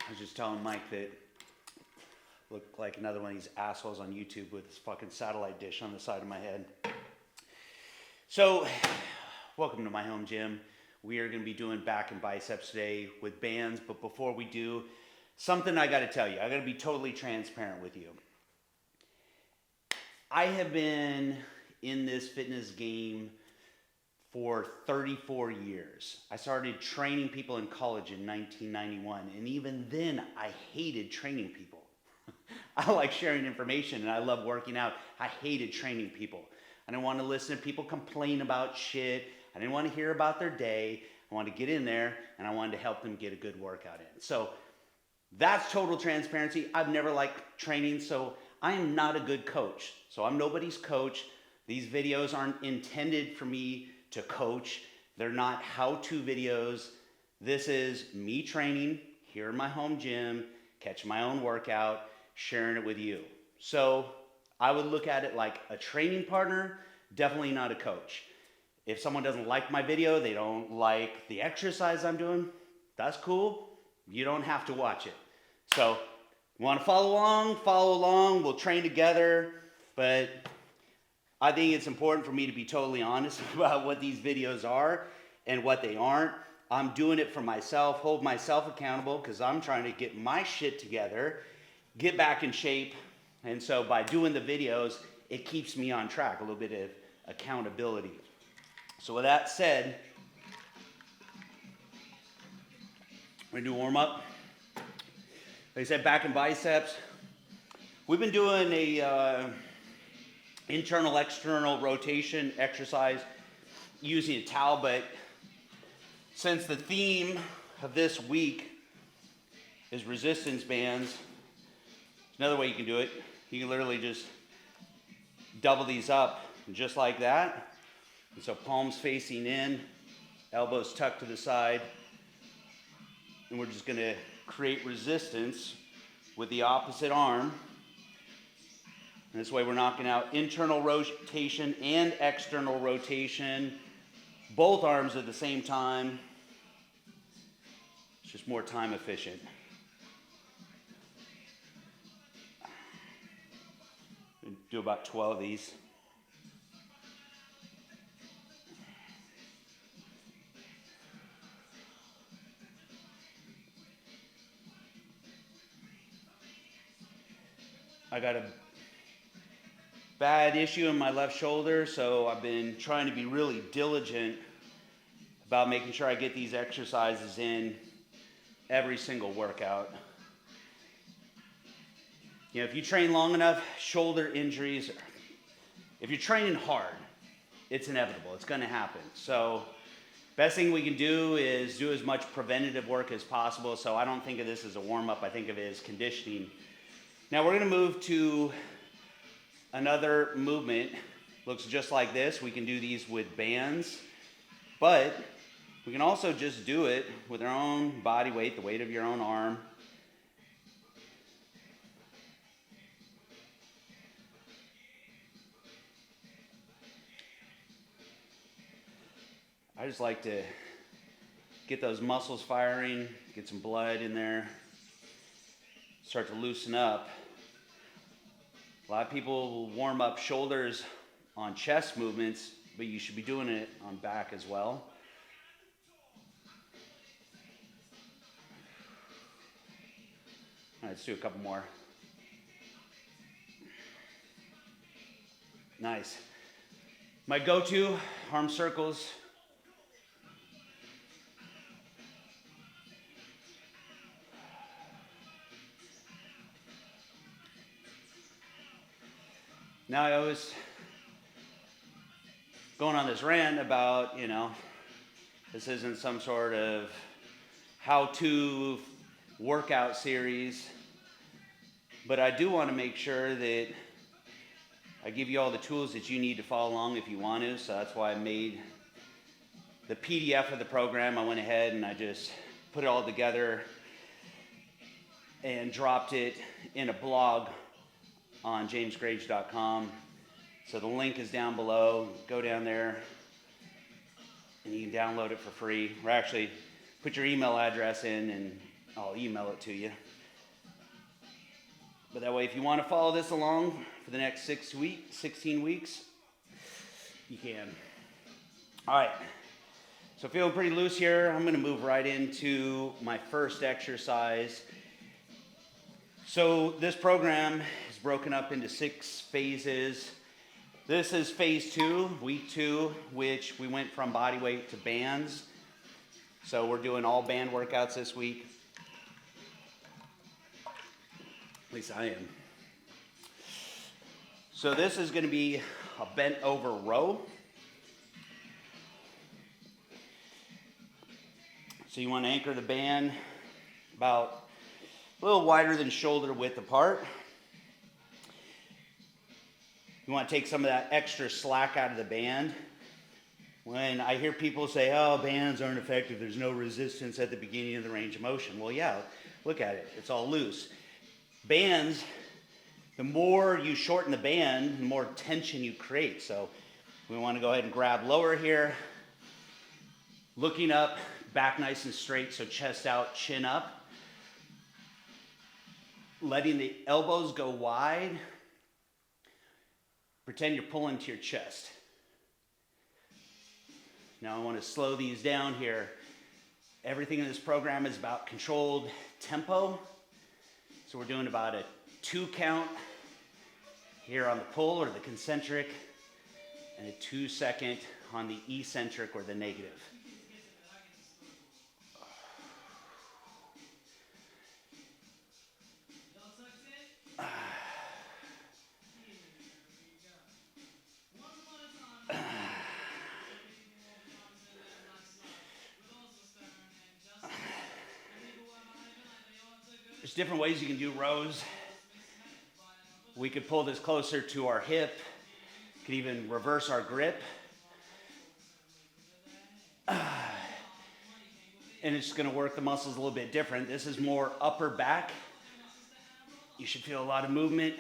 I was just telling Mike that looked like another one of these assholes on YouTube with this fucking satellite dish on the side of my head. So, welcome to my home gym. We are going to be doing back and biceps today with bands, but before we do, something I got to tell you. I got to be totally transparent with you. I have been in this fitness game for 34 years. I started training people in college in 1991, and even then I hated training people. I like sharing information and I love working out. I hated training people. I didn't want to listen to people complain about shit. I didn't want to hear about their day. I wanted to get in there and I wanted to help them get a good workout in. So that's total transparency. I've never liked training, so I am not a good coach. So I'm nobody's coach. These videos aren't intended for me to coach. They're not how-to videos. This is me training here in my home gym, catching my own workout, sharing it with you. So I would look at it like a training partner, definitely not a coach. If someone doesn't like my video, they don't like the exercise I'm doing, that's cool. You don't have to watch it. So you want to follow along, we'll train together, but I think it's important for me to be totally honest about what these videos are and what they aren't. I'm doing it for myself, hold myself accountable because I'm trying to get my shit together, get back in shape. And so by doing the videos, it keeps me on track, a little bit of accountability. So with that said, we're gonna do warm up. Like I said, back and biceps. We've been doing a internal, external rotation exercise using a towel, but since the theme of this week is resistance bands, another way you can do it. You can literally just double these up just like that. And so palms facing in, elbows tucked to the side. And we're just going to create resistance with the opposite arm. And this way we're knocking out internal rotation and external rotation, both arms at the same time. It's just more time efficient. Do about 12 of these. I got a bad issue in my left shoulder, so I've been trying to be really diligent about making sure I get these exercises in every single workout. You know, if you train long enough, shoulder injuries, if you're training hard, it's inevitable. It's going to happen. So best thing we can do is do as much preventative work as possible. So I don't think of this as a warm-up. I think of it as conditioning. Now we're going to move to another movement. Looks just like this. We can do these with bands, but we can also just do it with our own body weight, the weight of your own arm. I just like to get those muscles firing, get some blood in there, start to loosen up. A lot of people will warm up shoulders on chest movements, but you should be doing it on back as well. All right, let's do a couple more. Nice. My go-to, arm circles. Now I was going on this rant about, this isn't some sort of how-to workout series, but I do want to make sure that I give you all the tools that you need to follow along if you want to. So that's why I made the PDF of the program. I went ahead and I just put it all together and dropped it in a blog on jamesgrage.com. So the link is down below. Go down there and you can download it for free. Or actually put your email address in and I'll email it to you. But that way, if you want to follow this along for the next 16 weeks, you can. All right. So feeling pretty loose here. I'm going to move right into my first exercise. So this program is broken up into 6 phases. This is phase 2, week 2, which we went from body weight to bands. So we're doing all band workouts this week. At least I am. So this is going to be a bent over row. So you want to anchor the band about a little wider than shoulder width apart. You want to take some of that extra slack out of the band. When I hear people say, oh, bands aren't effective, there's no resistance at the beginning of the range of motion. Well, yeah, look at it. It's all loose. Bands, the more you shorten the band, the more tension you create. So we want to go ahead and grab lower here. Looking up, back nice and straight, so chest out, chin up. Letting the elbows go wide. Pretend you're pulling to your chest. Now I want to slow these down here. Everything in this program is about controlled tempo. So we're doing about a 2 count here on the pull or the concentric, and a 2 second on the eccentric or the negative. There's different ways you can do rows. We could pull this closer to our hip. Could even reverse our grip. And it's going to work the muscles a little bit different. This is more upper back. You should feel a lot of movement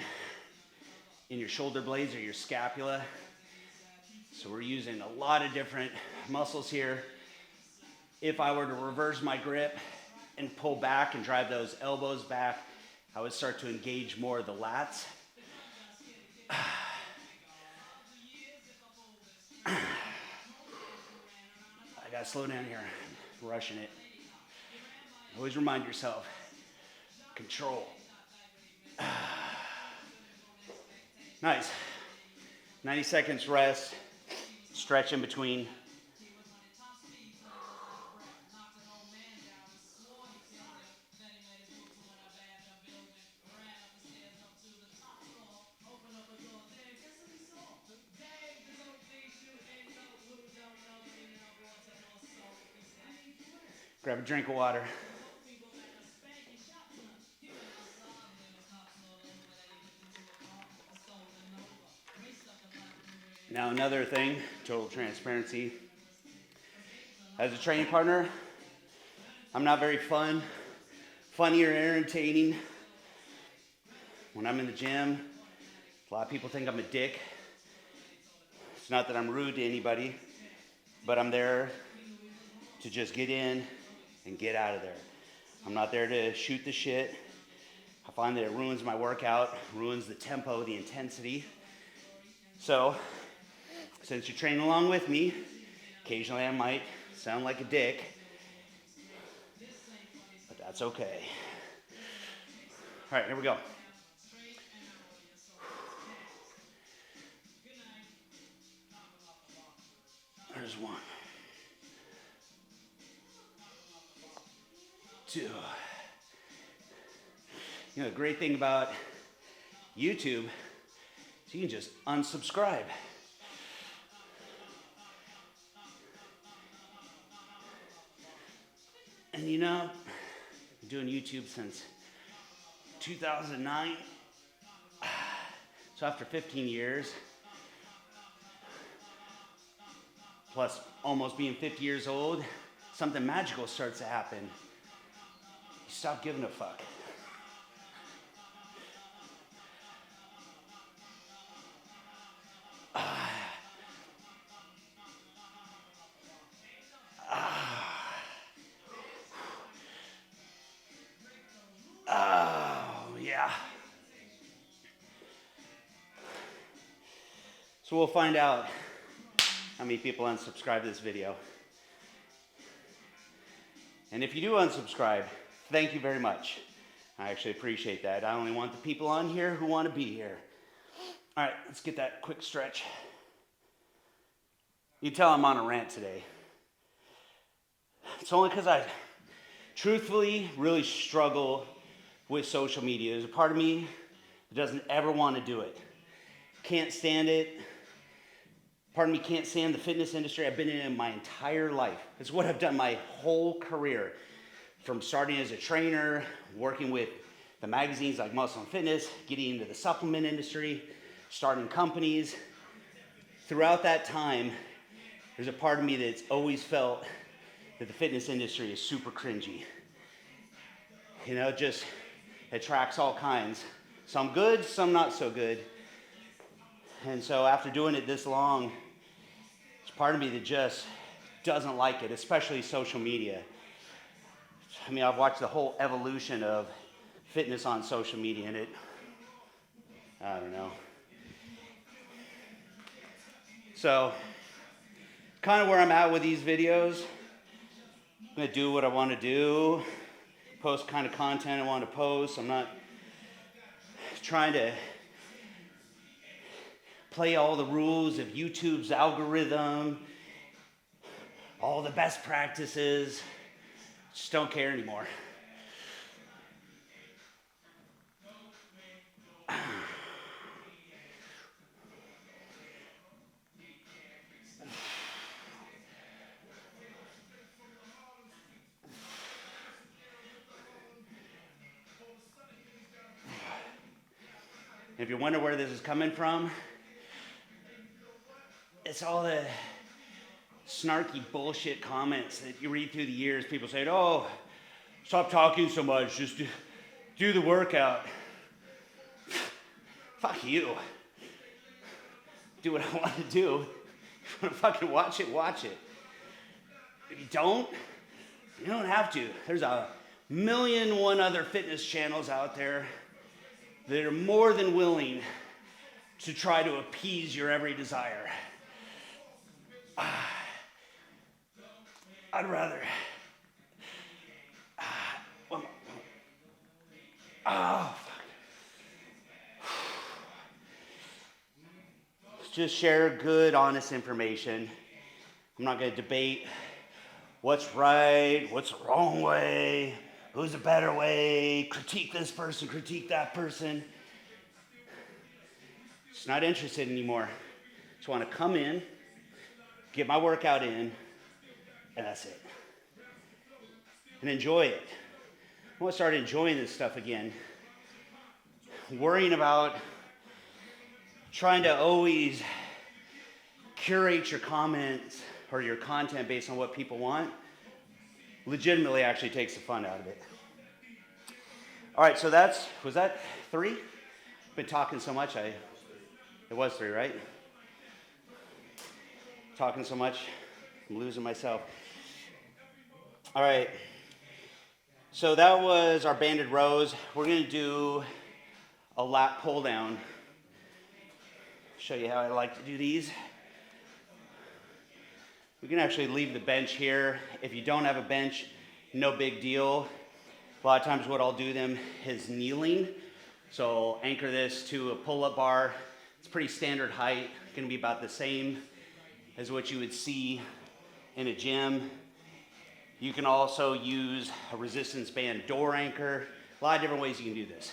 in your shoulder blades or your scapula. So we're using a lot of different muscles here. If I were to reverse my grip and pull back and drive those elbows back, I would start to engage more of the lats. I gotta slow down here. I'm rushing it. Always remind yourself, control. Nice. 90 seconds rest, stretch in between. Grab a drink of water. Now another thing, total transparency. As a training partner, I'm not very funny or entertaining. When I'm in the gym, a lot of people think I'm a dick. It's not that I'm rude to anybody, but I'm there to just get in and get out of there. I'm not there to shoot the shit. I find that it ruins my workout, ruins the tempo, the intensity. So, since you're training along with me, occasionally I might sound like a dick, but that's okay. All right, here we go. There's 1, 2. You know, the great thing about YouTube is you can just unsubscribe. And you know, I've been doing YouTube since 2009. So after 15 years, plus almost being 50 years old, something magical starts to happen. You stop giving a fuck. So we'll find out how many people unsubscribe to this video. And if you do unsubscribe, thank you very much. I actually appreciate that. I only want the people on here who want to be here. All right, let's get that quick stretch. You can tell I'm on a rant today. It's only because I truthfully really struggle with social media. There's a part of me that doesn't ever want to do it. Can't stand it. Part of me can't stand the fitness industry. I've been in it my entire life. It's what I've done my whole career. From starting as a trainer, working with the magazines like Muscle and Fitness, getting into the supplement industry, starting companies. Throughout that time, there's a part of me that's always felt that the fitness industry is super cringy. You know, it just attracts all kinds. Some good, some not so good. And so after doing it this long, there's part of me that just doesn't like it, especially social media. I mean, I've watched the whole evolution of fitness on social media, and I don't know. So, kind of where I'm at with these videos. I'm going to do what I want to do, post kind of content I want to post. I'm not trying to play all the rules of YouTube's algorithm, all the best practices. Just don't care anymore. If you wonder where this is coming from, it's all the snarky bullshit comments that you read through the years. People say, oh, stop talking so much, just do the workout. Fuck you. Do what I want to do. If you want to fucking watch it, watch it. If you don't have to. There's a million and one other fitness channels out there that are more than willing to try to appease your every desire. I'd rather. Just share good, honest information. I'm not going to debate what's right, what's the wrong way, who's a better way, critique this person, critique that person. Just not interested anymore. Just want to come in, get my workout in, and that's it. And enjoy it. I want to start enjoying this stuff again. Worrying about trying to always curate your comments or your content based on what people want legitimately actually takes the fun out of it. All right, so was that 3? Been talking so much, it was 3, right? Talking so much, I'm losing myself. All right, so that was our banded rows. We're gonna do a lat pull down. Show you how I like to do these. We can actually leave the bench here. If you don't have a bench, no big deal. A lot of times what I'll do them is kneeling. So I'll anchor this to a pull-up bar. It's pretty standard height, gonna be about the same as what you would see in a gym. You can also use a resistance band door anchor. A lot of different ways you can do this.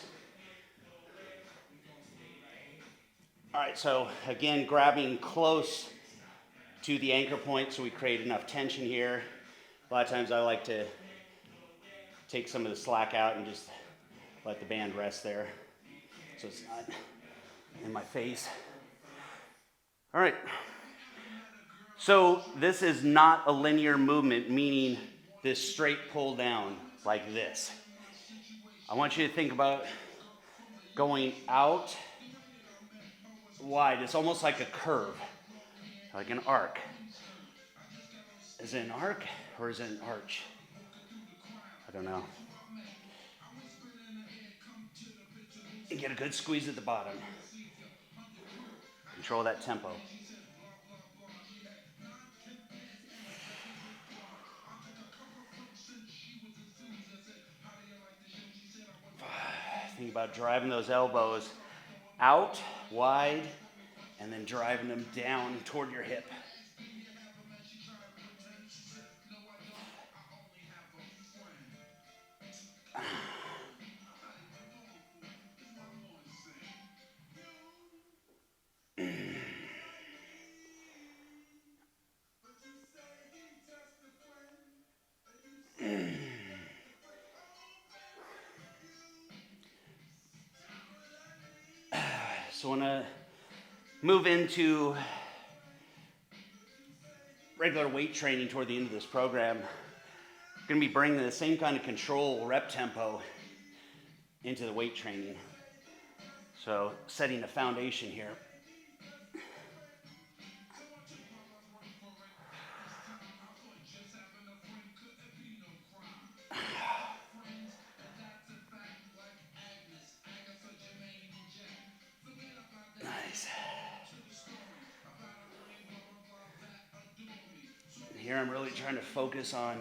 All right, so again, grabbing close to the anchor point so we create enough tension here. A lot of times I like to take some of the slack out and just let the band rest there so it's not in my face. All right, so this is not a linear movement, meaning this straight pull down like this. I want you to think about going out wide. It's almost like a curve, like an arc. Is it an arc or is it an arch? I don't know. And get a good squeeze at the bottom. Control that tempo. Think about driving those elbows out, wide, and then driving them down toward your hip. So I want to move into regular weight training toward the end of this program. I'm going to be bringing the same kind of control rep tempo into the weight training. So setting a foundation here. Nice. Here I'm really trying to focus on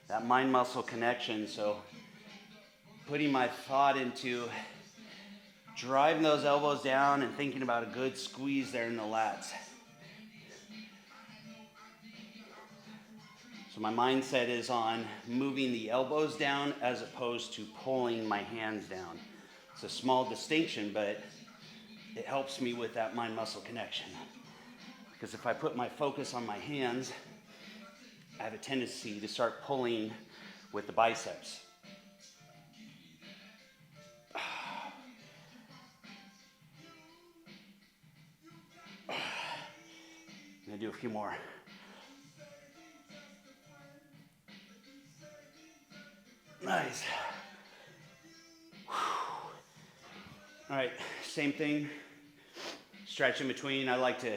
that mind-muscle connection. So putting my thought into driving those elbows down and thinking about a good squeeze there in the lats. So my mindset is on moving the elbows down as opposed to pulling my hands down. It's a small distinction, but it helps me with that mind-muscle connection. Because if I put my focus on my hands, I have a tendency to start pulling with the biceps. I'm gonna do a few more. Nice. All right, same thing. Stretch in between. I like to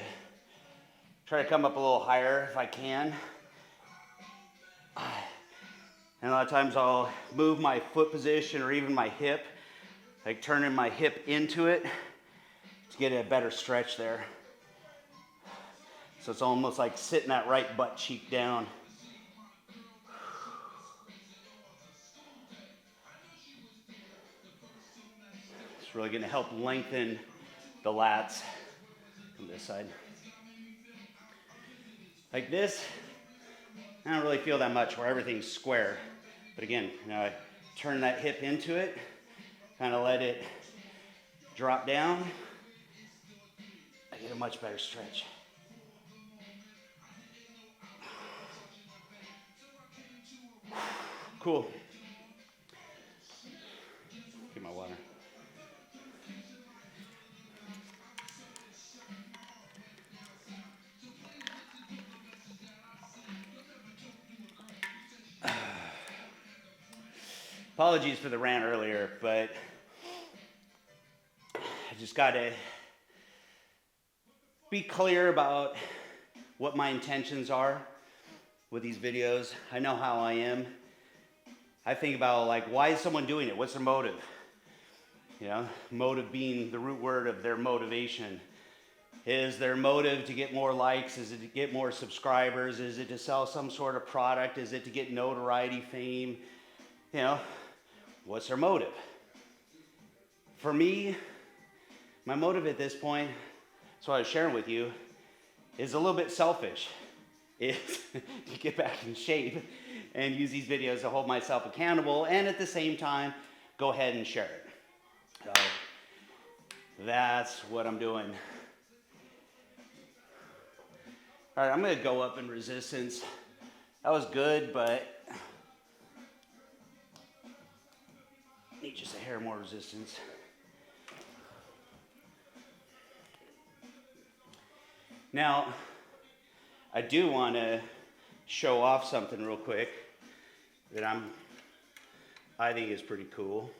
try to come up a little higher if I can. And a lot of times I'll move my foot position or even my hip, like turning my hip into it to get a better stretch there. So it's almost like sitting that right butt cheek down. It's really going to help lengthen the lats from this side. Like this, I don't really feel that much where everything's square. But again, I turn that hip into it, kind of let it drop down. I get a much better stretch. Cool. Get my water. Apologies for the rant earlier, but I just got to be clear about what my intentions are with these videos. I know how I am. I think about, like, why is someone doing it? What's their motive? You know, motive being the root word of their motivation. Is their motive to get more likes? Is it to get more subscribers? Is it to sell some sort of product? Is it to get notoriety, fame? You know, what's their motive? For me, my motive at this point, that's what I was sharing with you, is a little bit selfish. It's to get back in shape and use these videos to hold myself accountable, and at the same time, go ahead and share it. So that's what I'm doing. All right, I'm gonna go up in resistance. That was good, but need just a hair more resistance. Now, I do want to show off something real quick that I think is pretty cool.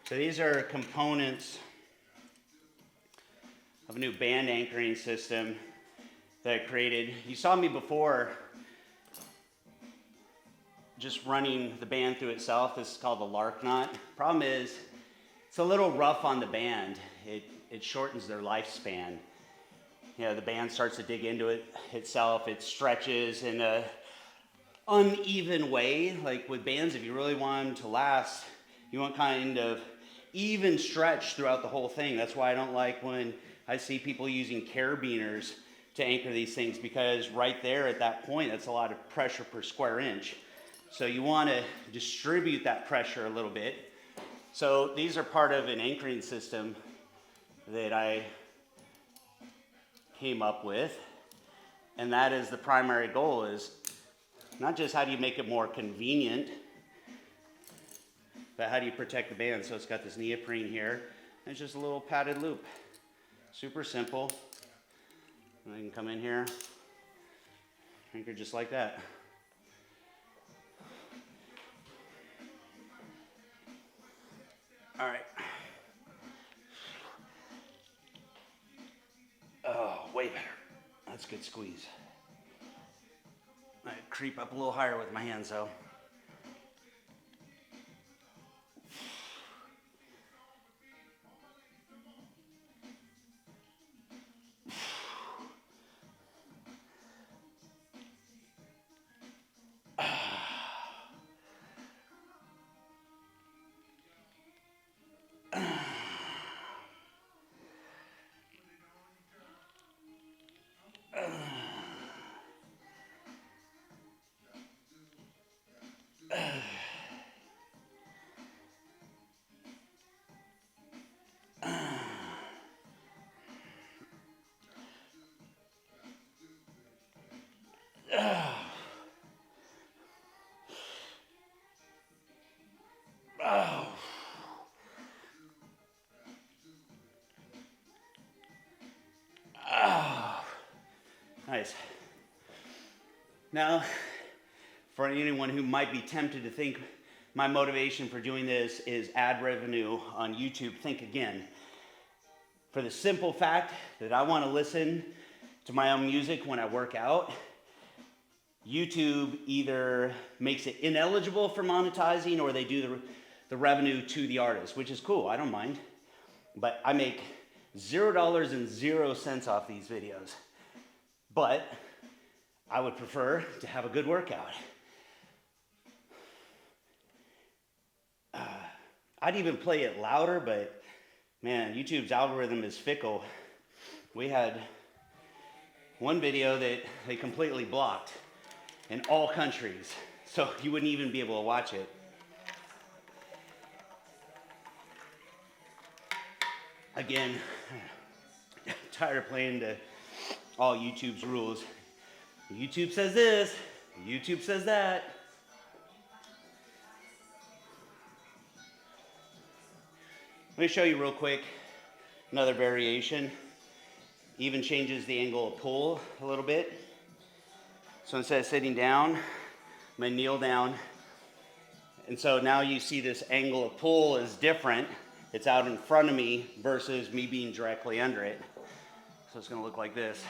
So these are components of a new band anchoring system that I created. You saw me before just running the band through itself. This is called the lark knot. Problem is, it's a little rough on the band. It shortens their lifespan. You know, the band starts to dig into it itself. It stretches in a uneven way. Like with bands, if you really want them to last, you want kind of even stretch throughout the whole thing. That's why I don't like when I see people using carabiners to anchor these things, because right there at that point, that's a lot of pressure per square inch. So you want to distribute that pressure a little bit. So these are part of an anchoring system that I came up with. And that is the primary goal, is not just how do you make it more convenient, but how do you protect the band? So it's got this neoprene here. And it's just a little padded loop. Super simple. And I can come in here, anchor just like that. All right. Oh, way better. That's a good squeeze. I creep up a little higher with my hands though. Nice. Now, for anyone who might be tempted to think my motivation for doing this is ad revenue on YouTube, think again. For the simple fact that I want to listen to my own music when I work out, YouTube either makes it ineligible for monetizing, or they do the revenue to the artist, which is cool, I don't mind. But I make $0.00 off these videos. But I would prefer to have a good workout. I'd even play it louder, but man, YouTube's algorithm is fickle. We had one video that they completely blocked in all countries, so you wouldn't even be able to watch it. Again, I'm tired of playing to all YouTube's rules. YouTube says this, YouTube says that. Let me show you real quick another variation. Even changes the angle of pull a little bit. So instead of sitting down, I'm gonna kneel down. And so now you see this angle of pull is different. It's out in front of me versus me being directly under it. So it's gonna look like this.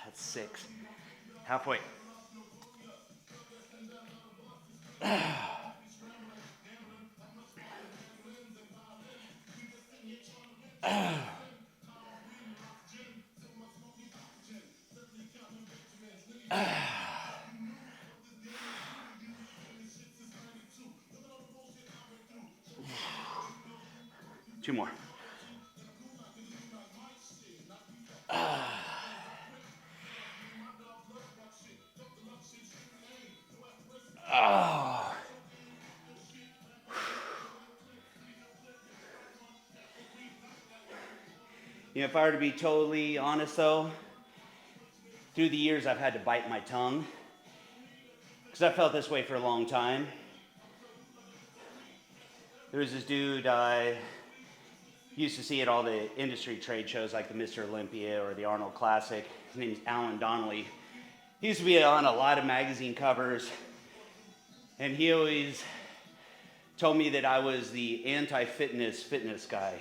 That's 6. Halfway. Two more. Oh. You know, if I were to be totally honest though, through the years I've had to bite my tongue because I felt this way for a long time. There was this dude I used to see at all the industry trade shows like the Mr. Olympia or the Arnold Classic. His name's Alan Donnelly. He used to be on a lot of magazine covers, and he always told me that I was the fitness guy,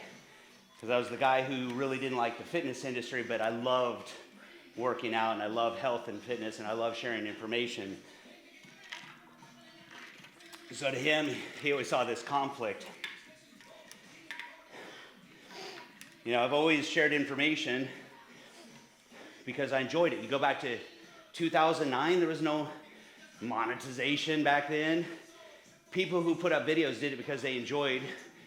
because I was the guy who really didn't like the fitness industry, but I loved working out, and I love health and fitness, and I love sharing information. So to him, he always saw this conflict. You know, I've always shared information because I enjoyed it. You go back to 2009, there was no monetization back then. People who put up videos did it because they enjoyed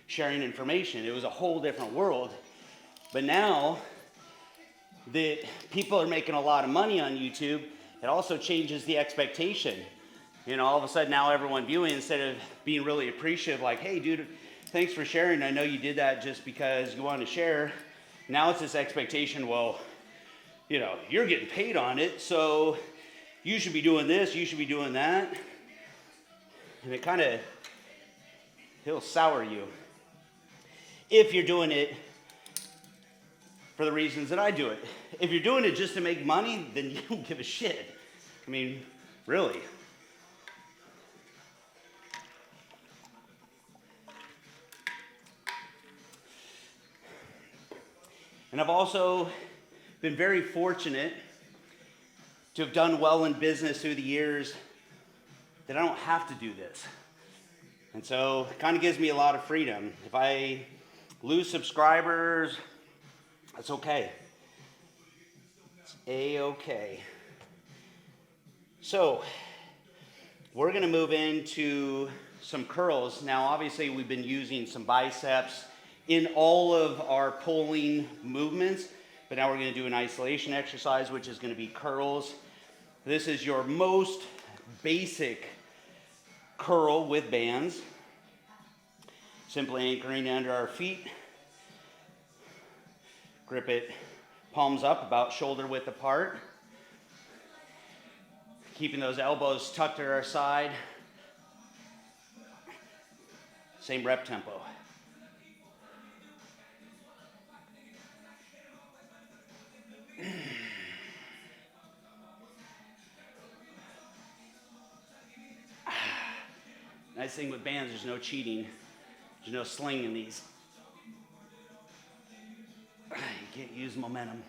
sharing information. It was a whole different world. But now that people are making a lot of money on YouTube, it also changes the expectation. You know, all of a sudden now everyone viewing, instead of being really appreciative, like, hey dude, thanks for sharing. I know you did that just because you wanted to share. Now it's this expectation, well, you know, you're getting paid on it, so you should be doing this, you should be doing that. And it kind of, it'll sour you if you're doing it for the reasons that I do it. If you're doing it just to make money, then you don't give a shit. I mean, really. And I've also been very fortunate to have done well in business through the years that I don't have to do this. And so it kind of gives me a lot of freedom. If I lose subscribers, that's okay. It's A-okay. So we're going to move into some curls. Now, obviously, we've been using some biceps in all of our pulling movements, but now we're going to do an isolation exercise, which is going to be curls. This is your most basic curl with bands. Simply anchoring under our feet. Grip it palms up, about shoulder width apart. Keeping those elbows tucked at our side. Same rep tempo. Nice thing with bands, there's no cheating. There's no sling in these. You can't use momentum.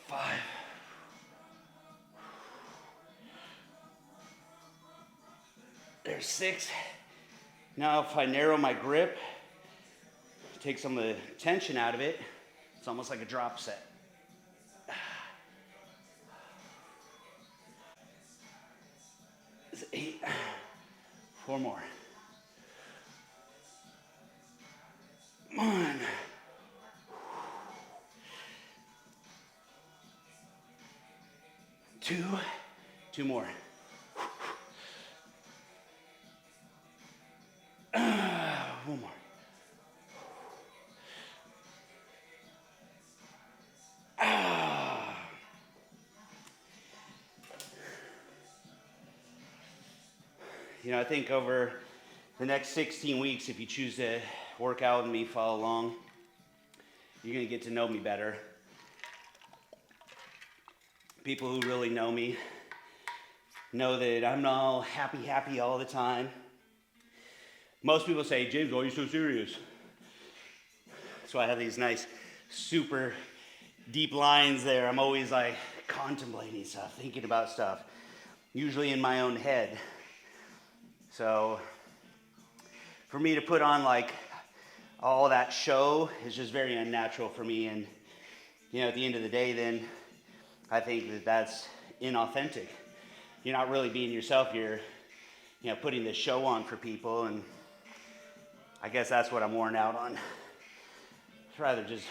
5. There's 6. Now if I narrow my grip, take some of the tension out of it, it's almost like a drop set. It's 8. 4 more. 1. 2. 2 more. 1 more. You know, I think over the next 16 weeks, if you choose to work out with me, follow along, you're going to get to know me better. People who really know me know that I'm not all happy all the time. Most people say, James, why are you so serious? So I have these nice, super deep lines there. I'm always like contemplating stuff, thinking about stuff, usually in my own head. So for me to put on like all that show is just very unnatural for me. And, you know, at the end of the day, then I think that that's inauthentic. You're not really being yourself. You're, you know, putting this show on for people. And I guess that's what I'm worn out on. I'd rather just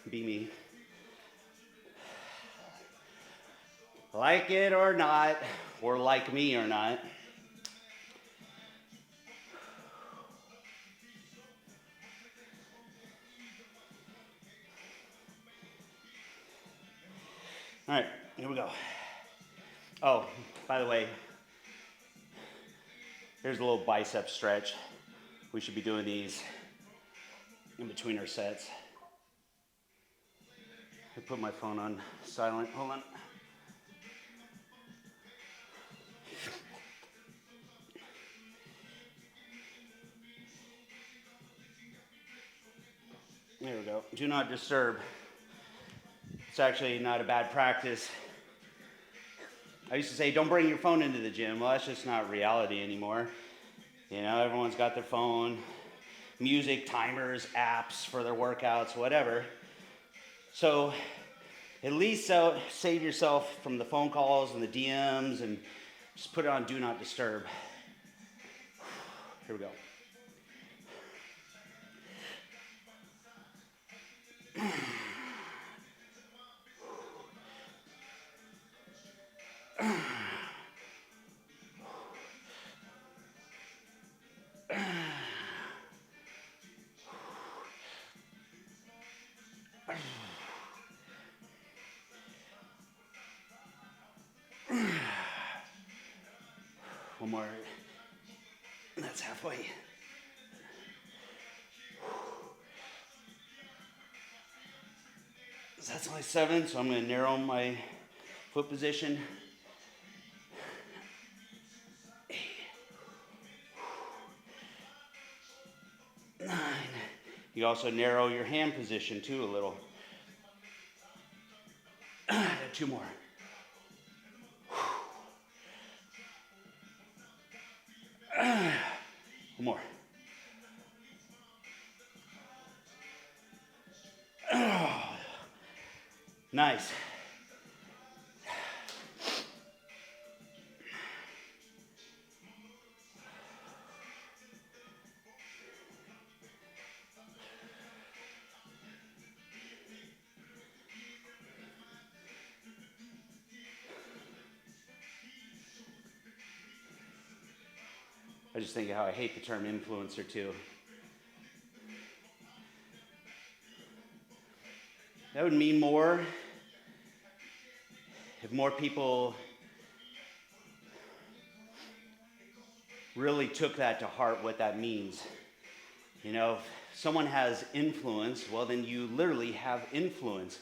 be me. Like it or not, or like me or not. All right, here we go. Oh, by the way, here's a little bicep stretch. We should be doing these in between our sets. I put my phone on silent. Hold on. There we go. Do not disturb. It's actually not a bad practice. I used to say, don't bring your phone into the gym. Well, that's just not reality anymore. You know, everyone's got their phone, music, timers, apps for their workouts, whatever. So at least save yourself from the phone calls and the DMs and just put it on do not disturb. Here we go. One more. That's halfway. That's only 7, so I'm going to narrow my foot position. 8, 9. You also narrow your hand position too a little. 2 more. One more. Nice. I just think how I hate the term influencer too. That would mean more if more people really took that to heart, what that means. You know, if someone has influence, well then you literally have influence.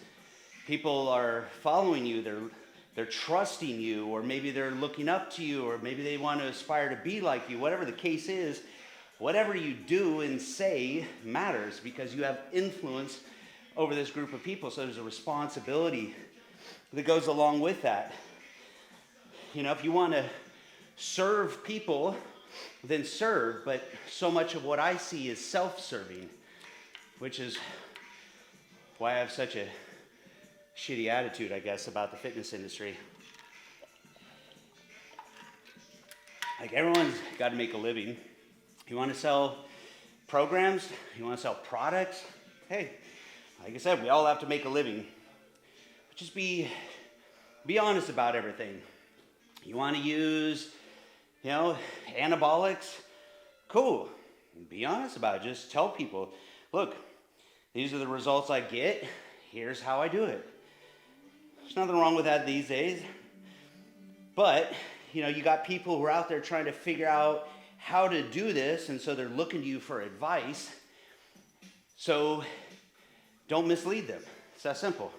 People are following you, they're trusting you, or maybe they're looking up to you, or maybe they want to aspire to be like you. Whatever the case is, whatever you do and say matters because you have influence over this group of people. So there's a responsibility that goes along with that. You know, if you want to serve people, then serve, but so much of what I see is self-serving, which is why I have such a shitty attitude, I guess, about the fitness industry. Like, everyone's got to make a living. You want to sell programs? You want to sell products? Hey, like I said, we all have to make a living. But just be honest about everything. You want to use, anabolics? Cool. Be honest about it. Just tell people, look, these are the results I get. Here's how I do it. There's nothing wrong with that these days. But, you got people who are out there trying to figure out how to do this, and so they're looking to you for advice. So don't mislead them. It's that simple.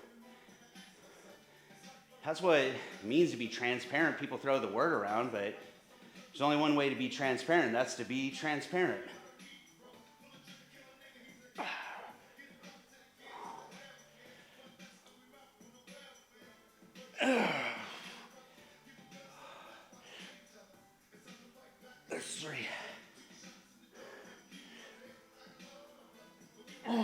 That's what it means to be transparent. People throw the word around, but there's only one way to be transparent. That's to be transparent. There's 3. 5.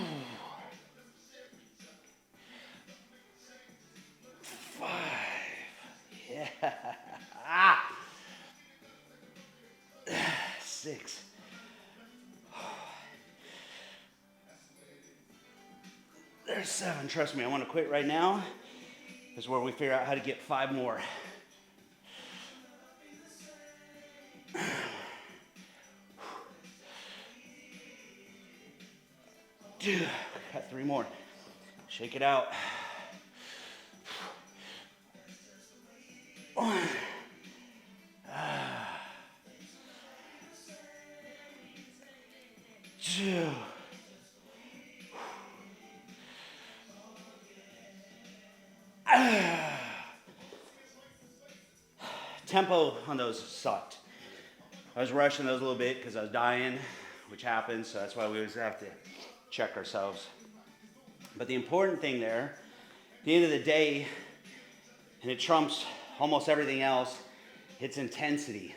Yeah. 6. There's 7. Trust me, I want to quit right now. This is where we figure out how to get 5 more. Got 3 more. Shake it out. Tempo on those sucked. I was rushing those a little bit because I was dying, which happens, so that's why we always have to check ourselves. But the important thing there, at the end of the day, and it trumps almost everything else, it's intensity.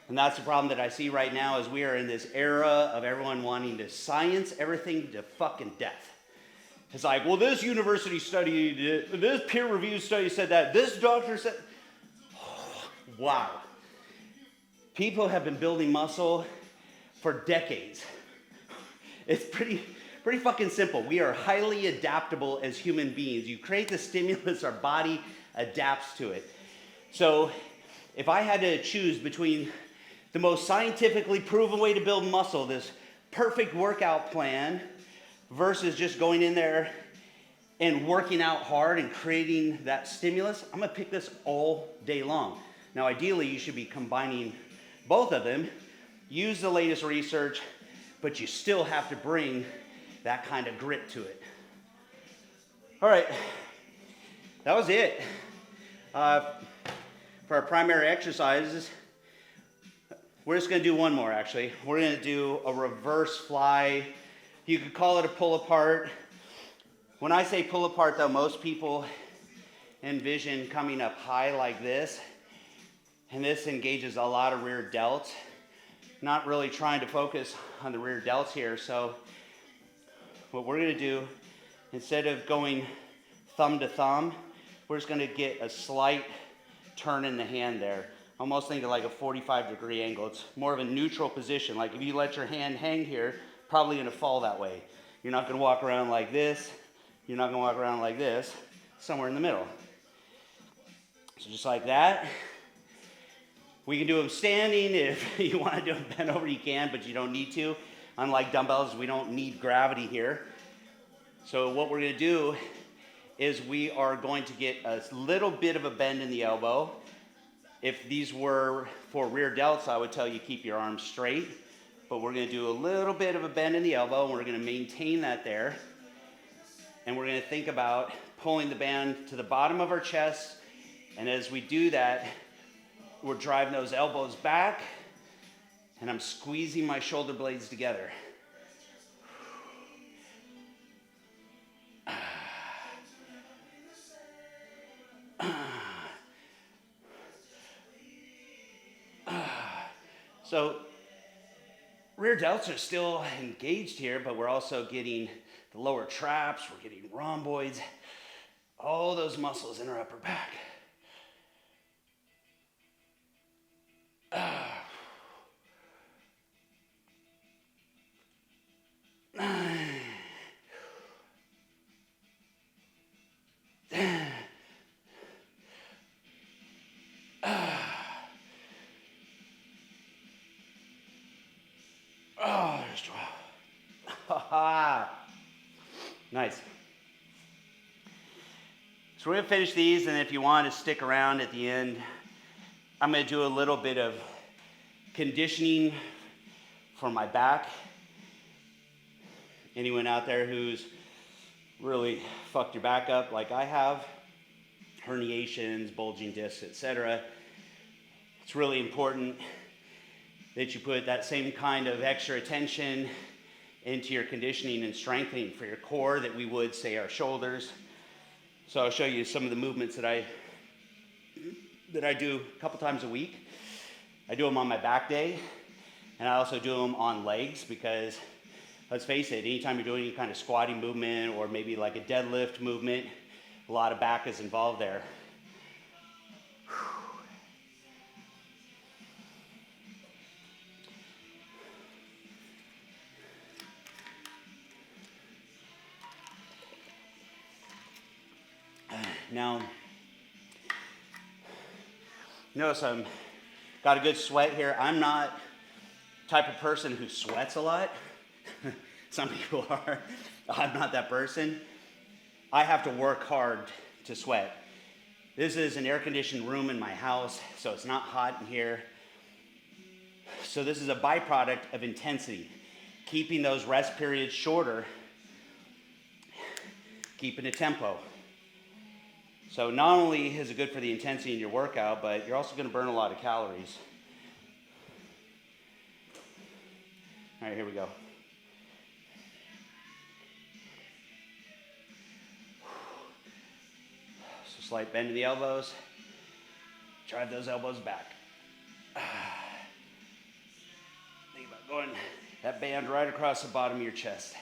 And that's the problem that I see right now, is we are in this era of everyone wanting to science everything to fucking death. It's like, well, this university study, this peer-reviewed study said that, this doctor said, wow. People have been building muscle for decades. It's pretty fucking simple. We are highly adaptable as human beings. You create the stimulus, our body adapts to it. So if I had to choose between the most scientifically proven way to build muscle, this perfect workout plan, versus just going in there and working out hard and creating that stimulus, I'm gonna pick this all day long. Now, ideally, you should be combining both of them. Use the latest research, but you still have to bring that kind of grit to it. All right, that was it. For our primary exercises, we're just gonna do one more actually. We're gonna do a reverse fly. You could call it a pull apart. When I say pull apart though, most people envision coming up high like this, and this engages a lot of rear delts. Not really trying to focus on the rear delts here, so what we're gonna do, instead of going thumb to thumb, we're just gonna get a slight turn in the hand there. Almost think of like a 45-degree angle. It's more of a neutral position. Like if you let your hand hang here, probably gonna fall that way. You're not gonna walk around like this. You're not gonna walk around like this. Somewhere in the middle. So just like that. We can do them standing. If you want to do them bent over, you can, but you don't need to. Unlike dumbbells, we don't need gravity here. So what we're going to do is we are going to get a little bit of a bend in the elbow. If these were for rear delts, I would tell you keep your arms straight. But we're going to do a little bit of a bend in the elbow, and we're going to maintain that there. And we're going to think about pulling the band to the bottom of our chest. And as we do that, we're driving those elbows back, and I'm squeezing my shoulder blades together. So rear delts are still engaged here, but we're also getting the lower traps, we're getting rhomboids, all those muscles in our upper back. Oh, there's 12. Nice. So we're going to finish these, and if you want to stick around at the end, I'm going to do a little bit of conditioning for my back. Anyone out there who's really fucked your back up like I have, herniations, bulging discs, etc., it's really important that you put that same kind of extra attention into your conditioning and strengthening for your core that we would, say, our shoulders. So I'll show you some of the movements that I do a couple times a week. I do them on my back day, and I also do them on legs because, let's face it, anytime you're doing any kind of squatting movement or maybe like a deadlift movement, a lot of back is involved there. Now, notice I'm got a good sweat here. I'm not the type of person who sweats a lot. Some people are. I'm not that person. I have to work hard to sweat. This is an air-conditioned room in my house, so it's not hot in here. So this is a byproduct of intensity. keeping those rest periods shorter, keeping a tempo. So not only is it good for the intensity in your workout, but you're also going to burn a lot of calories. All right, here we go. So slight bend in the elbows. Drive those elbows back. Think about going that band right across the bottom of your chest.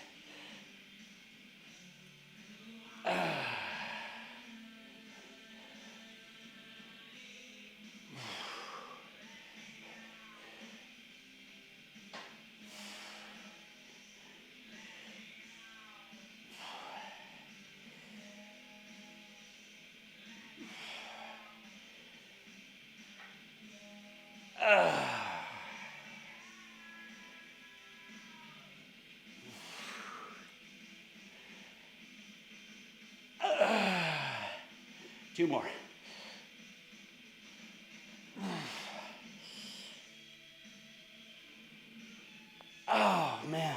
Two more. Oh, man.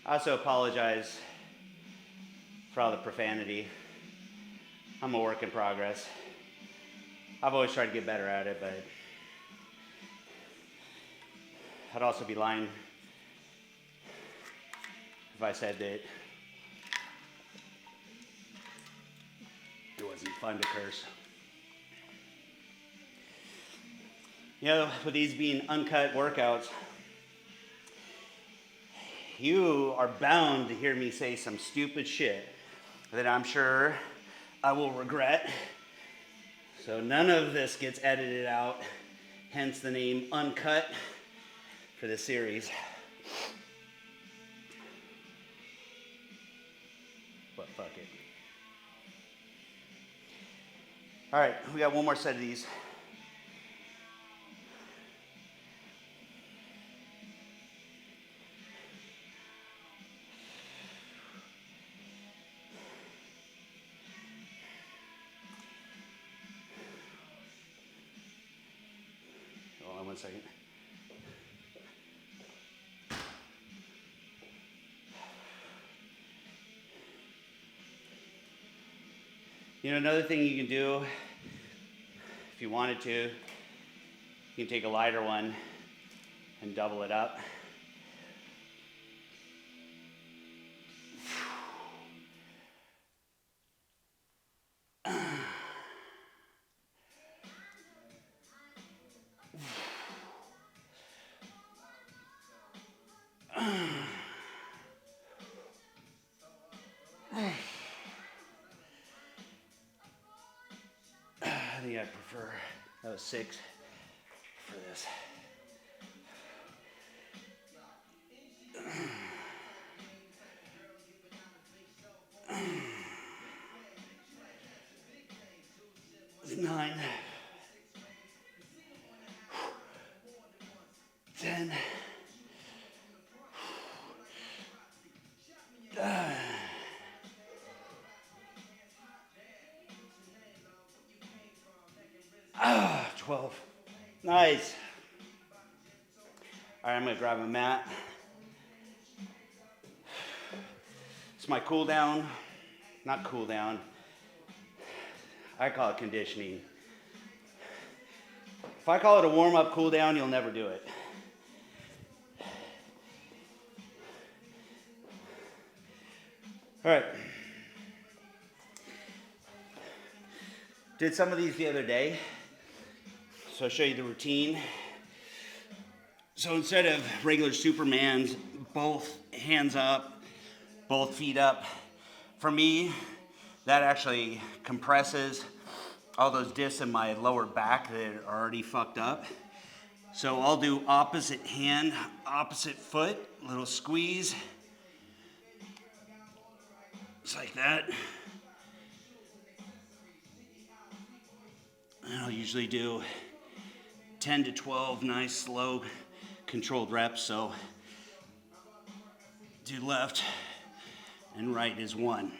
I also apologize for all the profanity. I'm a work in progress. I've always tried to get better at it, but I'd also be lying if I said that it wasn't fun to curse. You know, with these being uncut workouts, you are bound to hear me say some stupid shit that I'm sure I will regret. So none of this gets edited out, hence the name Uncut for this series. But fuck it. All right, we got one more set of these. Hold on one second. You know, another thing you can do, if you wanted to, you can take a lighter one and double it up. I think I prefer, that was 6 for this. It's 9, 10, 12. Nice. All right, I'm gonna grab a mat. It's my cool down, not cool down. I call it conditioning. If I call it a warm-up cool down, you'll never do it. All right. Did some of these the other day. So I'll show you the routine. So instead of regular Supermans, both hands up, both feet up, for me, that actually compresses all those discs in my lower back that are already fucked up. So I'll do opposite hand, opposite foot, little squeeze. Just like that. And I'll usually do 10 to 12 nice, slow, controlled reps. So do left and right is 1.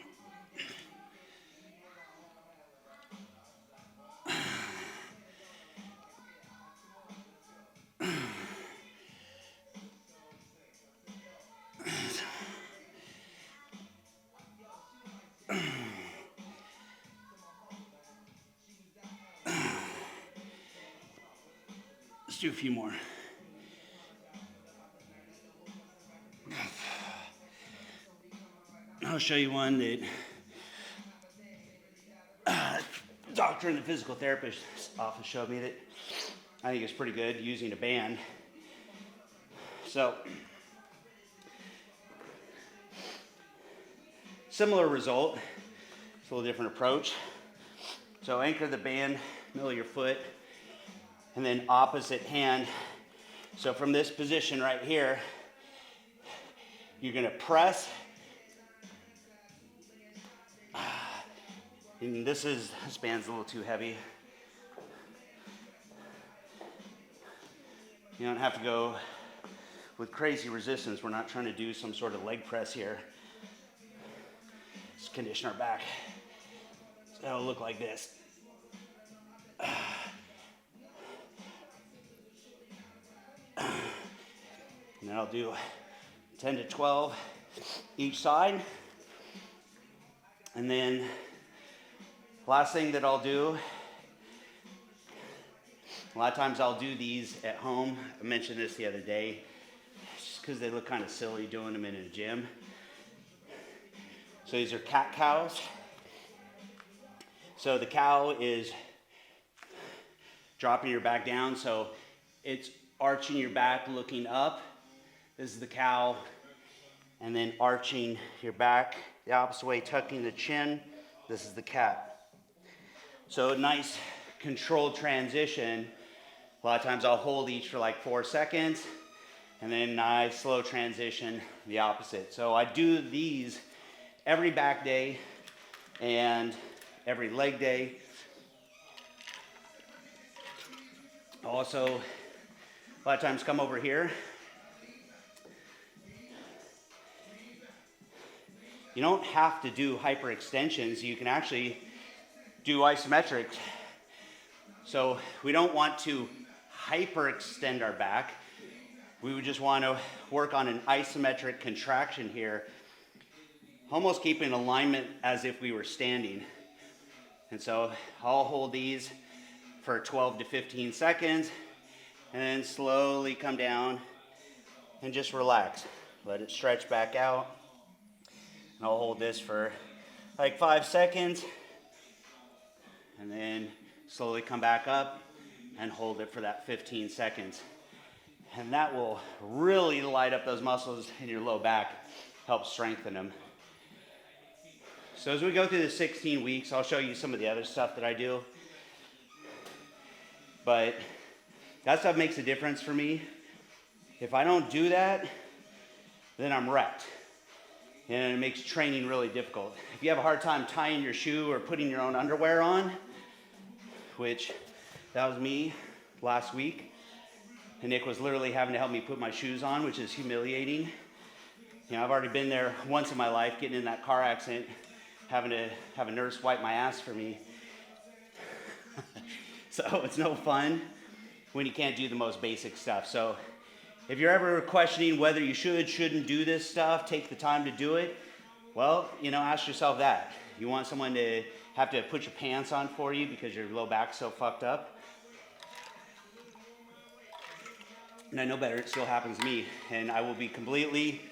do a few more. I'll show you one that doctor in the physical therapist office showed me that I think is pretty good using a band. So, similar result, it's a little different approach. So anchor the band, middle of your foot, and then opposite hand. So from this position right here, you're gonna press. And this band's a little too heavy. You don't have to go with crazy resistance. We're not trying to do some sort of leg press here. Just condition our back. So it'll look like this. And then I'll do 10 to 12 each side. And then last thing that I'll do, a lot of times I'll do these at home. I mentioned this the other day, just because they look kind of silly doing them in a gym. So these are cat cows. So the cow is dropping your back down, so it's arching your back looking up. This is the cow. And then arching your back the opposite way, tucking the chin. This is the cat. So a nice controlled transition. A lot of times I'll hold each for like 4 seconds, and then nice slow transition the opposite. So I do these every back day and every leg day. Also, a lot of times come over here. You don't have to do hyperextensions. You can actually do isometric. So we don't want to hyperextend our back. We would just want to work on an isometric contraction here, almost keeping alignment as if we were standing. And so I'll hold these for 12 to 15 seconds and then slowly come down and just relax. Let it stretch back out. And I'll hold this for like 5 seconds and then slowly come back up and hold it for that 15 seconds. And that will really light up those muscles in your low back, help strengthen them. So as we go through the 16 weeks, I'll show you some of the other stuff that I do. But that stuff makes a difference for me. If I don't do that, then I'm wrecked. And it makes training really difficult. If you have a hard time tying your shoe or putting your own underwear on, which that was me last week, and Nick was literally having to help me put my shoes on, which is humiliating. You know, I've already been there once in my life, getting in that car accident, having to have a nurse wipe my ass for me. So it's no fun when you can't do the most basic stuff. So if you're ever questioning whether you shouldn't do this stuff, take the time to do it, well, you know, ask yourself that. You want someone to have to put your pants on for you because your low back's so fucked up? And I know better, it still happens to me. And I will be completely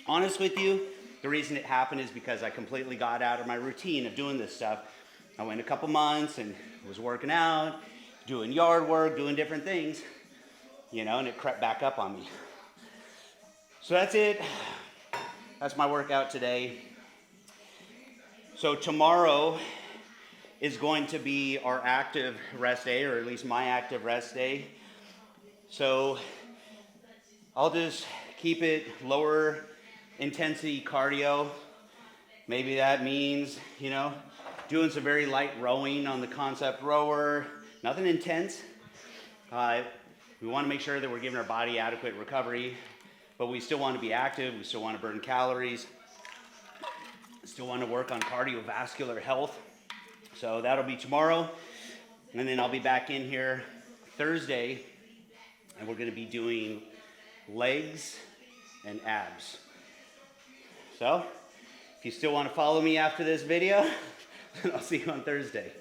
honest with you. The reason it happened is because I completely got out of my routine of doing this stuff. I went a couple months and was working out, doing yard work, doing different things, you know, and it crept back up on me. So that's it. That's my workout today. So tomorrow is going to be our active rest day, or at least my active rest day. So I'll just keep it lower intensity cardio. Maybe that means, you know, doing some very light rowing on the concept rower. Nothing intense. We want to make sure that we're giving our body adequate recovery, but we still want to be active. We still want to burn calories. Still want to work on cardiovascular health. So that'll be tomorrow. And then I'll be back in here Thursday, and we're going to be doing legs and abs. So if you still want to follow me after this video, then I'll see you on Thursday.